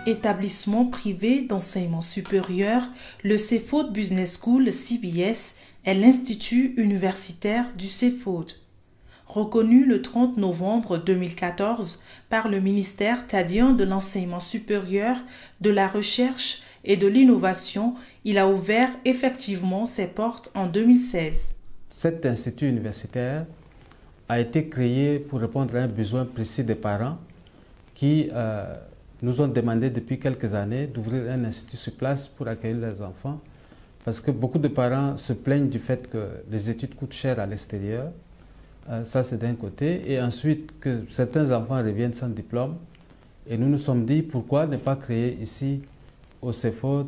Établissement privé d'enseignement supérieur, le CEFOD Business School CBS est l'institut universitaire du CEFOD. Reconnu le 30 novembre 2014 par le ministère tchadien de l'enseignement supérieur, de la recherche et de l'innovation, il a ouvert effectivement ses portes en 2016. Cet institut universitaire a été créé pour répondre à un besoin précis des parents qui nous ont demandé depuis quelques années d'ouvrir un institut sur place pour accueillir leurs enfants, parce que beaucoup de parents se plaignent du fait que les études coûtent cher à l'extérieur. Ça, c'est d'un côté. Et ensuite, que certains enfants reviennent sans diplôme. Et nous nous sommes dit, pourquoi ne pas créer ici, au CEFOD,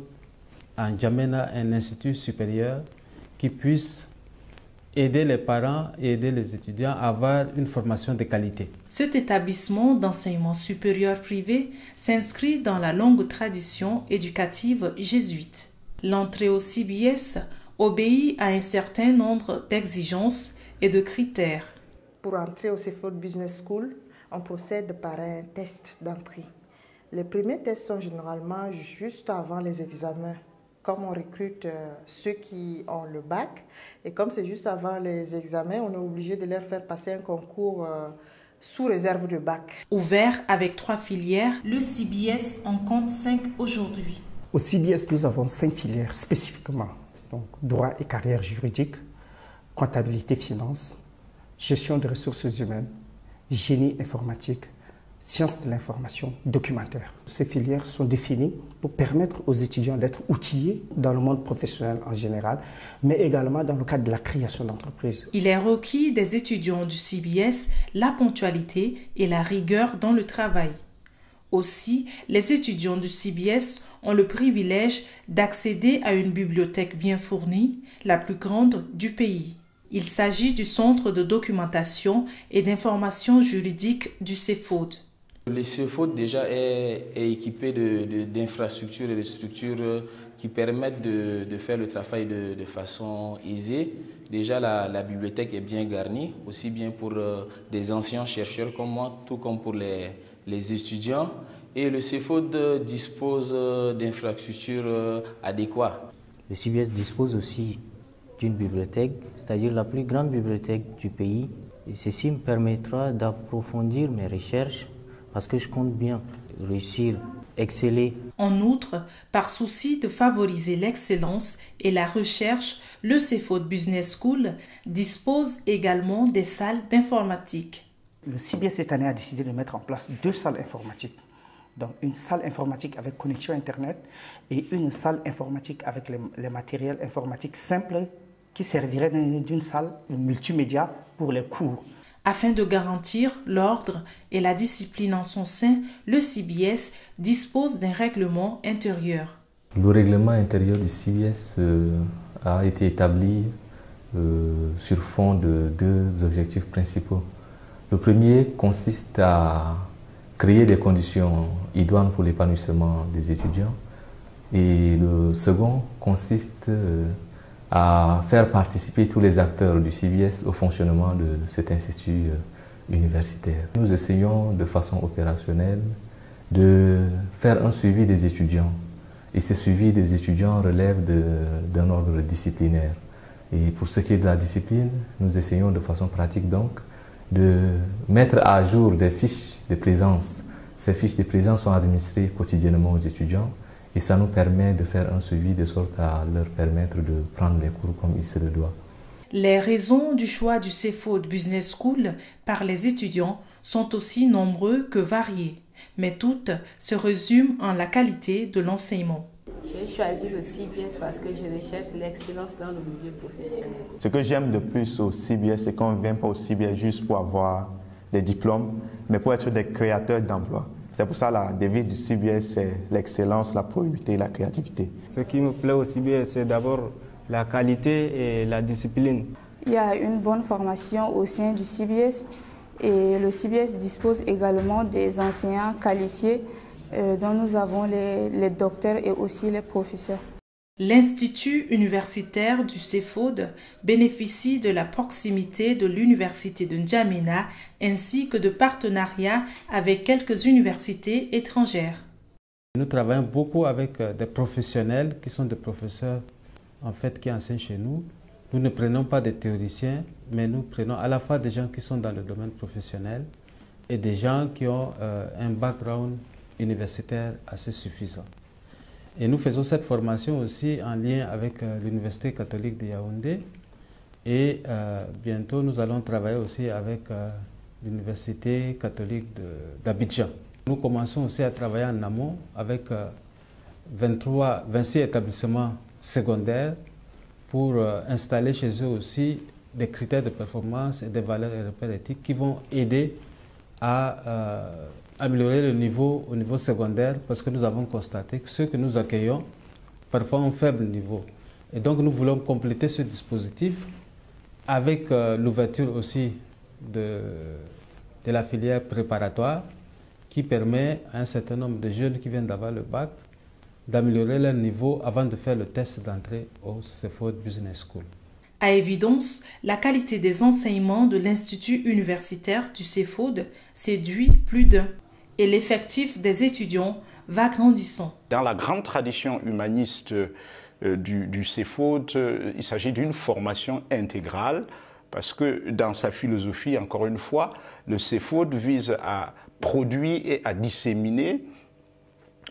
en N'Djamena, un institut supérieur qui puisse aider les parents et aider les étudiants à avoir une formation de qualité. Cet établissement d'enseignement supérieur privé s'inscrit dans la longue tradition éducative jésuite. L'entrée au CBS obéit à un certain nombre d'exigences et de critères. Pour entrer au CEFOD Business School, on procède par un test d'entrée. Les premiers tests sont généralement juste avant les examens. Comme on recrute ceux qui ont le bac, et comme c'est juste avant les examens, on est obligé de leur faire passer un concours sous réserve de bac. Ouvert avec 3 filières, le CBS en compte 5 aujourd'hui. Au CBS, nous avons 5 filières spécifiquement. Donc, droit et carrière juridique, comptabilité finance, gestion des ressources humaines, génie informatique, sciences de l'information, documentaire. Ces filières sont définies pour permettre aux étudiants d'être outillés dans le monde professionnel en général, mais également dans le cadre de la création d'entreprises. Il est requis des étudiants du CBS la ponctualité et la rigueur dans le travail. Aussi, les étudiants du CBS ont le privilège d'accéder à une bibliothèque bien fournie, la plus grande du pays. Il s'agit du centre de documentation et d'information juridique du CEFOD. Le CEFOD déjà est équipé d'infrastructures et de structures qui permettent de faire le travail de façon aisée. Déjà la bibliothèque est bien garnie, aussi bien pour des anciens chercheurs comme moi, tout comme pour les étudiants. Et le CEFOD dispose d'infrastructures adéquates. Le CBS dispose aussi d'une bibliothèque, c'est-à-dire la plus grande bibliothèque du pays. Et ceci me permettra d'approfondir mes recherches parce que je compte bien réussir, exceller. En outre, par souci de favoriser l'excellence et la recherche, le CEFOD Business School dispose également des salles d'informatique. Le CBS cette année a décidé de mettre en place 2 salles informatiques. Donc une salle informatique avec connexion Internet et une salle informatique avec les matériels informatiques simples qui servirait d'une salle multimédia pour les cours. Afin de garantir l'ordre et la discipline en son sein, le CBS dispose d'un règlement intérieur. Le règlement intérieur du CBS a été établi sur fond de 2 objectifs principaux. Le premier consiste à créer des conditions idoines pour l'épanouissement des étudiants et le second consiste à faire participer tous les acteurs du CBS au fonctionnement de cet institut universitaire. Nous essayons de façon opérationnelle de faire un suivi des étudiants. Et ce suivi des étudiants relève d'un ordre disciplinaire. Et pour ce qui est de la discipline, nous essayons de façon pratique donc de mettre à jour des fiches de présence. Ces fiches de présence sont administrées quotidiennement aux étudiants. Et ça nous permet de faire un suivi de sorte à leur permettre de prendre les cours comme il se le doit. Les raisons du choix du CEFOD Business School par les étudiants sont aussi nombreuses que variées, mais toutes se résument en la qualité de l'enseignement. J'ai choisi le CBS parce que je recherche l'excellence dans le milieu professionnel. Ce que j'aime de plus au CBS, c'est qu'on ne vient pas au CBS juste pour avoir des diplômes, mais pour être des créateurs d'emplois. C'est pour ça la devise du CBS, c'est l'excellence, la probité et la créativité. Ce qui me plaît au CBS, c'est d'abord la qualité et la discipline. Il y a une bonne formation au sein du CBS et le CBS dispose également des enseignants qualifiés dont nous avons les docteurs et aussi les professeurs. L'Institut universitaire du CEFOD bénéficie de la proximité de l'Université de N'Djamena ainsi que de partenariats avec quelques universités étrangères. Nous travaillons beaucoup avec des professionnels qui sont des professeurs en fait, qui enseignent chez nous. Nous ne prenons pas des théoriciens, mais nous prenons à la fois des gens qui sont dans le domaine professionnel et des gens qui ont un background universitaire assez suffisant. Et nous faisons cette formation aussi en lien avec l'Université catholique de Yaoundé et bientôt nous allons travailler aussi avec l'Université catholique d'Abidjan. Nous commençons aussi à travailler en amont avec 26 établissements secondaires pour installer chez eux aussi des critères de performance et des valeurs et repères éthiques qui vont aider à améliorer le niveau au niveau secondaire parce que nous avons constaté que ceux que nous accueillons parfois ont un faible niveau. Et donc nous voulons compléter ce dispositif avec l'ouverture aussi de la filière préparatoire qui permet à un certain nombre de jeunes qui viennent d'avoir le bac d'améliorer leur niveau avant de faire le test d'entrée au CEFOD Business School. À évidence, la qualité des enseignements de l'Institut universitaire du CEFOD séduit plus d'un et l'effectif des étudiants va grandissant. Dans la grande tradition humaniste du CEFOD, il s'agit d'une formation intégrale parce que dans sa philosophie, encore une fois, le CEFOD vise à produire et à disséminer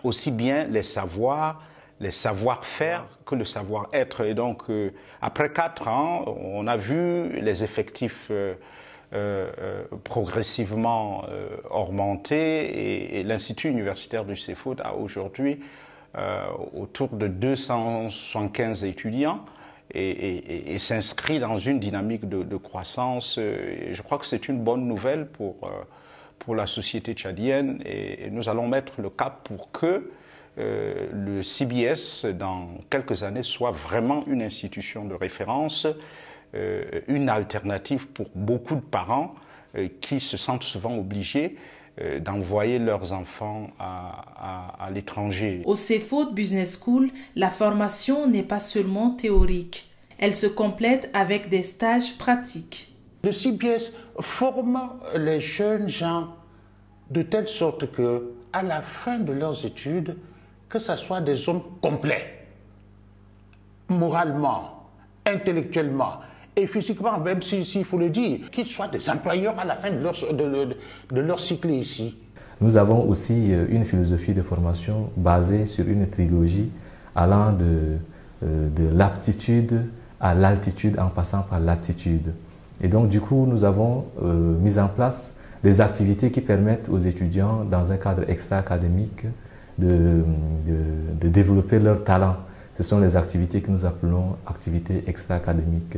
aussi bien les savoirs, les savoir-faire que le savoir-être. Et donc, après 4 ans, on a vu les effectifs progressivement augmenter et l'Institut universitaire du CEFOD a aujourd'hui autour de 275 étudiants et s'inscrit dans une dynamique de croissance. Et je crois que c'est une bonne nouvelle pour la société tchadienne et nous allons mettre le cap pour que le CBS, dans quelques années, soit vraiment une institution de référence, une alternative pour beaucoup de parents qui se sentent souvent obligés d'envoyer leurs enfants à l'étranger. Au CEFOD Business School, la formation n'est pas seulement théorique. Elle se complète avec des stages pratiques. Le CBS forme les jeunes gens de telle sorte que, à la fin de leurs études, que ce soit des hommes complets, moralement, intellectuellement et physiquement, même s'il faut le dire, qu'ils soient des employeurs à la fin de leur cycle ici. Nous avons aussi une philosophie de formation basée sur une trilogie allant de l'aptitude à l'altitude en passant par l'attitude. Et donc du coup, nous avons mis en place des activités qui permettent aux étudiants, dans un cadre extra-académique, de développer leurs talents. Ce sont les activités que nous appelons activités extra-académiques.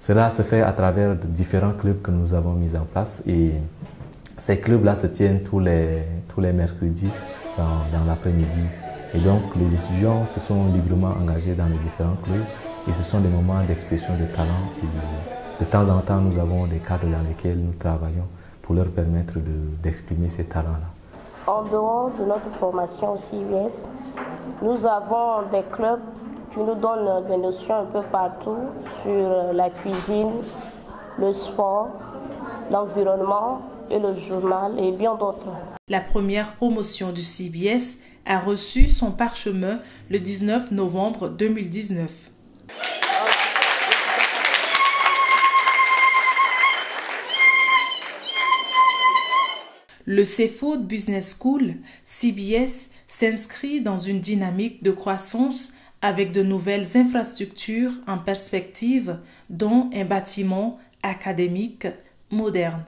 Cela se fait à travers différents clubs que nous avons mis en place et ces clubs-là se tiennent tous les mercredis dans l'après-midi. Et donc les étudiants se sont librement engagés dans les différents clubs et ce sont des moments d'expression de talent. Et de temps en temps, nous avons des cadres dans lesquels nous travaillons pour leur permettre d'exprimer ces talents-là. En dehors de notre formation au CBS, nous avons des clubs qui nous donnent des notions un peu partout sur la cuisine, le sport, l'environnement et le journal et bien d'autres. La première promotion du CBS a reçu son parchemin le 19 novembre 2019. Le CEFOD Business School, CBS, s'inscrit dans une dynamique de croissance avec de nouvelles infrastructures en perspective, dont un bâtiment académique moderne.